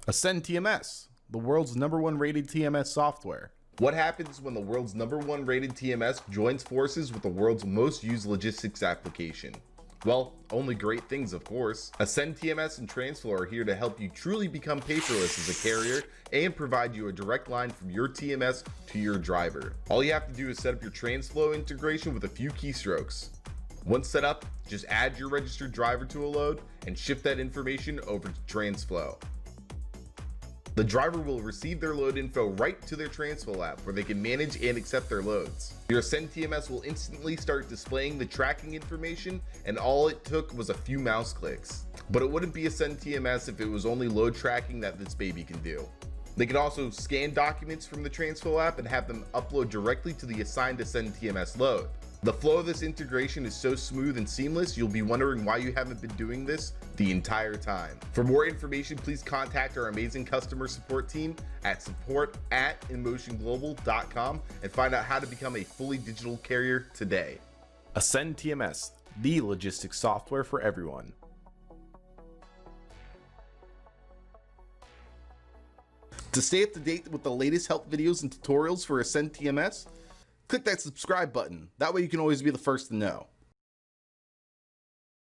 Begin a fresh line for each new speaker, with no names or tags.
AscendTMS, the world's #1 rated TMS software. What happens when the world's #1 rated TMS joins forces with the world's most used logistics application? Well, only great things, of course. AscendTMS and Transflo are here to help you truly become paperless as a carrier and provide you a direct line from your TMS to your driver. All you have to do is set up your Transflo integration with a few keystrokes. Once set up, just add your registered driver to a load and ship that information over to Transflo. The driver will receive their load info right to their Transflo app where they can manage and accept their loads. Your AscendTMS will instantly start displaying the tracking information, and all it took was a few mouse clicks. But it wouldn't be AscendTMS if it was only load tracking that this baby can do. They can also scan documents from the Transflo app and have them upload directly to the assigned AscendTMS load. The flow of this integration is so smooth and seamless, you'll be wondering why you haven't been doing this the entire time. For more information, please contact our amazing customer support team at support@inmotionglobal.com and find out how to become a fully digital carrier today. AscendTMS, the logistics software for everyone. To stay up to date with the latest help videos and tutorials for AscendTMS, click that subscribe button. That way you can always be the first to know.